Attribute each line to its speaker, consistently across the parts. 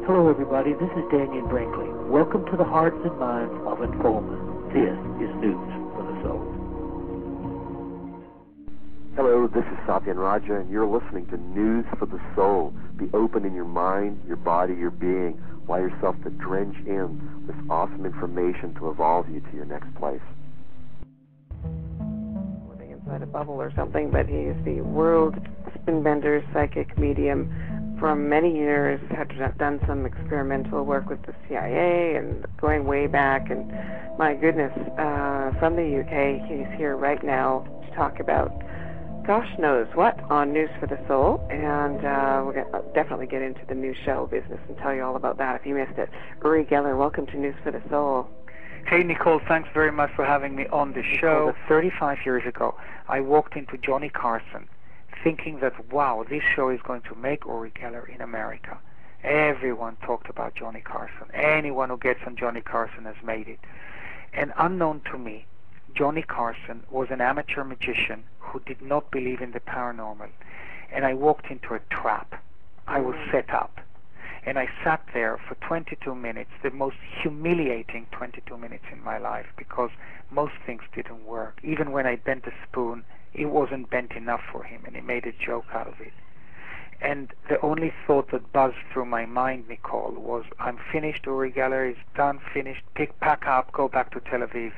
Speaker 1: Hello, everybody. This is Daniel Brinkley. Welcome to the hearts and minds of informers. This is News for the Soul.
Speaker 2: Hello, this is Satyan Raja, and you're listening to News for the Soul. Be open in your mind, your body, your being. Allow yourself to drench in this awesome information to evolve you to your next place.
Speaker 3: Living inside a bubble or something, but he's the world spin bender, psychic medium. For many years, had done some experimental work with the CIA and going way back. And my goodness, from the UK, he's here right now to talk about gosh knows what on News for the Soul. And we're going to definitely get into the new show business and tell you all about that if you missed it. Uri Geller, welcome to News for the Soul.
Speaker 4: Hey, Nicole, thanks very much for having me on the show. 35 years ago, I walked into Johnny Carson thinking that, wow, this show is going to make Uri Geller in America. Everyone talked about Johnny Carson. Anyone who gets on Johnny Carson has made it. And unknown to me, Johnny Carson was an amateur magician who did not believe in the paranormal. And I walked into a trap. I was set up. And I sat there for 22 minutes, the most humiliating 22 minutes in my life, because most things didn't work. Even when I bent a spoon, it wasn't bent enough for him, and he made a joke out of it. And the only thought that buzzed through my mind, Nicole, was, I'm finished, Uri Geller is done, finished, pack up, go back to Tel Aviv.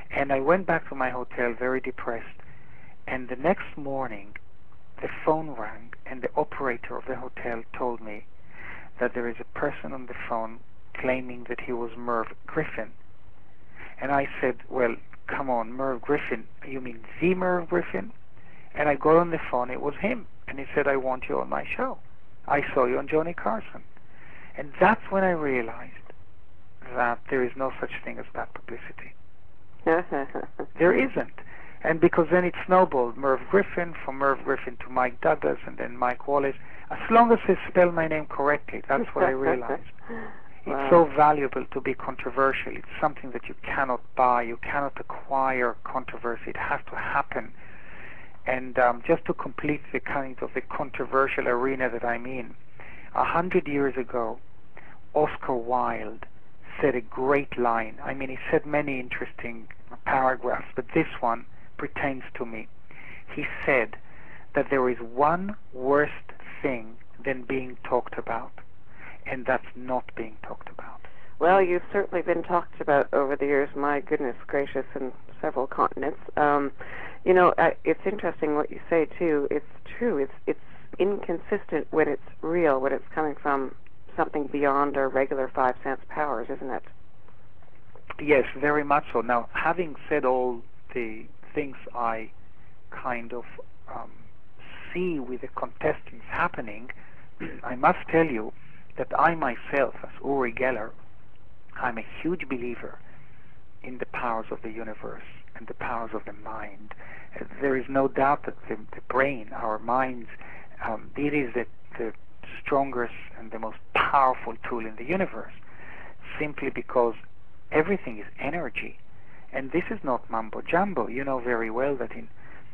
Speaker 4: And I went back to my hotel very depressed. And the next morning, the phone rang, and the operator of the hotel told me that there is a person on the phone claiming that he was Merv Griffin. And I said, well, come on, Merv Griffin, you mean the Merv Griffin? And I got on the phone, it was him. And he said, I want you on my show. I saw you on Johnny Carson. And that's when I realized that there is no such thing as bad publicity. There isn't. And because then it snowballed, Merv Griffin, from Merv Griffin to Mike Douglas, and then Mike Wallace. As long as they spell my name correctly, that's what I realized. It's so valuable to be controversial. It's something that you cannot buy. You cannot acquire controversy. It has to happen. And just to complete the kind of the controversial arena that I'm in, 100 years ago, Oscar Wilde said a great line. I mean, he said many interesting paragraphs, but this one pertains to me. He said that there is one worse thing than being talked about, and that's not being talked about.
Speaker 3: Well, you've certainly been talked about over the years, my goodness gracious, in several continents. You know, it's interesting what you say, too. It's true. It's inconsistent when it's real, when it's coming from something beyond our regular 5 sense powers, isn't it?
Speaker 4: Yes, very much so. Now, having said all the things I kind of see with the contestants happening, I must tell you that I myself, as Uri Geller, I'm a huge believer in the powers of the universe and the powers of the mind. There is no doubt that the brain, our minds, it is the strongest and the most powerful tool in the universe, simply because everything is energy. And this is not mumbo jumbo. You know very well that in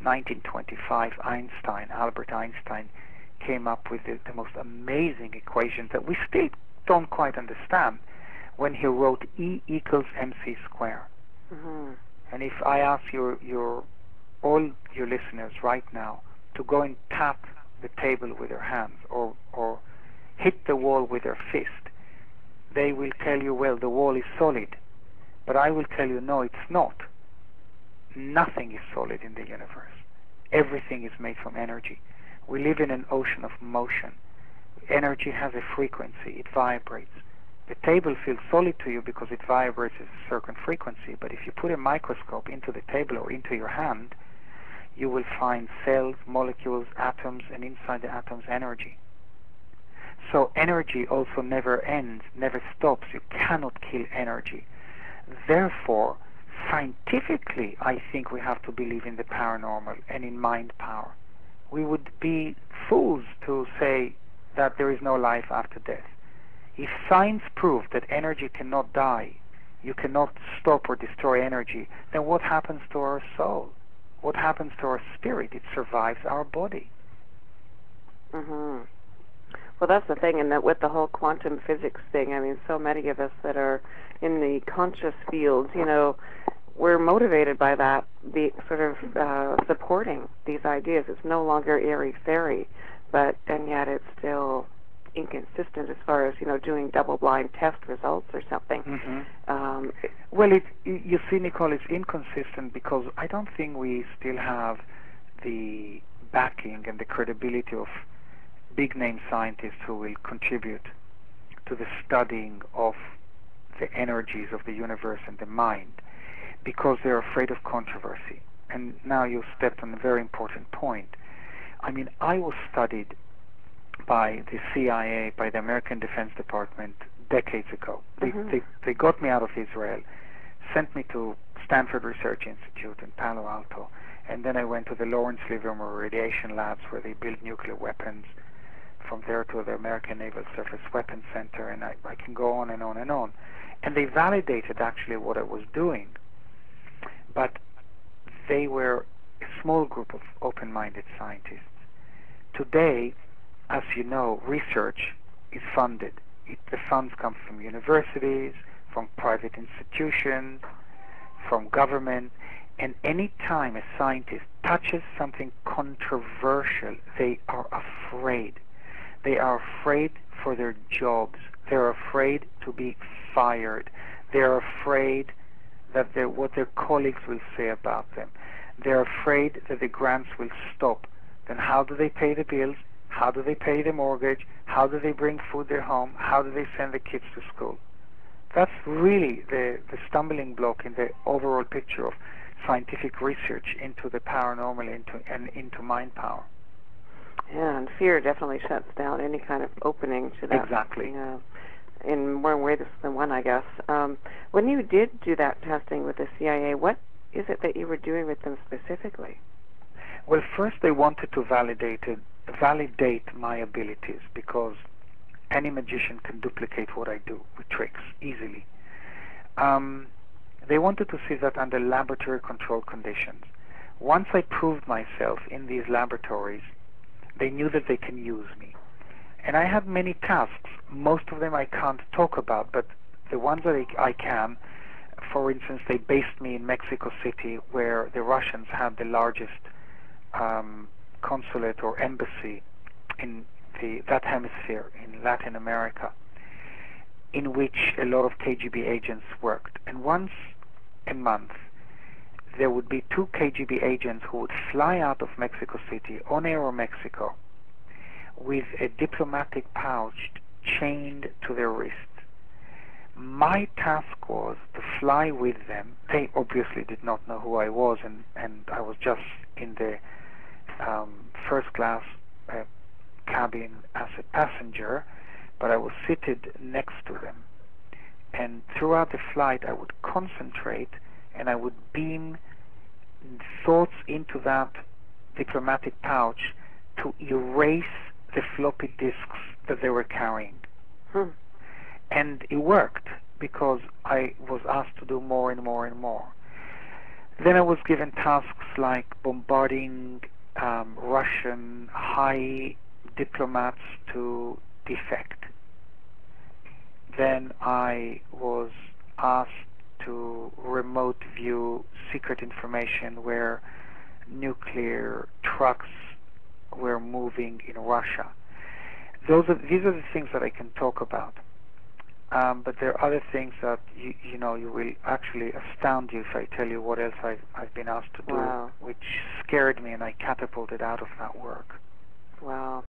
Speaker 4: 1925, Albert Einstein, came up with the most amazing equations that we still don't quite understand, when he wrote E equals mc squared. Mm-hmm. And if I ask all your listeners right now to go and tap the table with their hands or hit the wall with their fist, they will tell you, well, the wall is solid. But I will tell you, no, it's not. Nothing is solid in the universe. Everything is made from energy. We live in an ocean of motion. Energy has a frequency. It vibrates. The table feels solid to you because it vibrates at a certain frequency, but if you put a microscope into the table or into your hand, you will find cells, molecules, atoms, and inside the atoms, energy. So energy also never ends, never stops. You cannot kill energy. Therefore, scientifically, I think we have to believe in the paranormal and in mind power. We would be fools to say that there is no life after death. If science proved that energy cannot die, you cannot stop or destroy energy, then what happens to our soul? What happens to our spirit? It survives our body.
Speaker 3: Mm-hmm. Well, that's the thing, and that with the whole quantum physics thing, I mean, so many of us that are in the conscious fields, you know, we're motivated by that, the sort of supporting these ideas. It's no longer airy-fairy, and yet it's still inconsistent as far as, you know, doing double-blind test results or something.
Speaker 4: Mm-hmm. Well, you see, Nicole, it's inconsistent because I don't think we still have the backing and the credibility of big-name scientists who will contribute to the studying of the energies of the universe and the mind, because they're afraid of controversy. And now you stepped on a very important point. I mean, I was studied by the CIA, by the American Defense Department decades ago. They got me out of Israel, sent me to Stanford Research Institute in Palo Alto, and then I went to the Lawrence Livermore Radiation Labs where they build nuclear weapons. From there to the American Naval Surface Weapons Center, and I can go on and on and on. And they validated actually what I was doing. But they were a small group of open-minded scientists. Today, as you know, research is funded. The funds come from universities, from private institutions, from government, and any time a scientist touches something controversial, they are afraid. They are afraid for their jobs. They're afraid to be fired. They're afraid that what their colleagues will say about them. They're afraid that the grants will stop. Then how do they pay the bills? How do they pay the mortgage? How do they bring food to their home? How do they send the kids to school? That's really the stumbling block in the overall picture of scientific research into the paranormal and into mind power.
Speaker 3: Yeah, and fear definitely shuts down any kind of opening to that.
Speaker 4: Exactly.
Speaker 3: In more ways than one, I guess. When you did do that testing with the CIA, what is it that you were doing with them specifically?
Speaker 4: Well, first they wanted to validate my abilities, because any magician can duplicate what I do with tricks easily. They wanted to see that under laboratory control conditions. Once I proved myself in these laboratories, they knew that they can use me. And I had many tasks. Most of them I can't talk about, but the ones that I can, for instance, they based me in Mexico City, where the Russians had the largest consulate or embassy in that hemisphere in Latin America, in which a lot of KGB agents worked. And once a month, there would be 2 KGB agents who would fly out of Mexico City on Aeromexico with a diplomatic pouch chained to their wrist. My task was to fly with them. They obviously did not know who I was, and I was just in the first class cabin as a passenger, but I was seated next to them. And throughout the flight, I would concentrate and I would beam thoughts into that diplomatic pouch to erase the floppy disks that they were carrying. And it worked, because I was asked to do more and more and more. Then I was given tasks like bombarding Russian high diplomats to defect. Then I was asked to remote view secret information where nuclear trucks were moving in Russia. These are the things that I can talk about. But there are other things that you will actually astound you if I tell you what else I've been asked to do,
Speaker 3: Wow.
Speaker 4: which scared me, and I catapulted out of that work.
Speaker 3: Wow.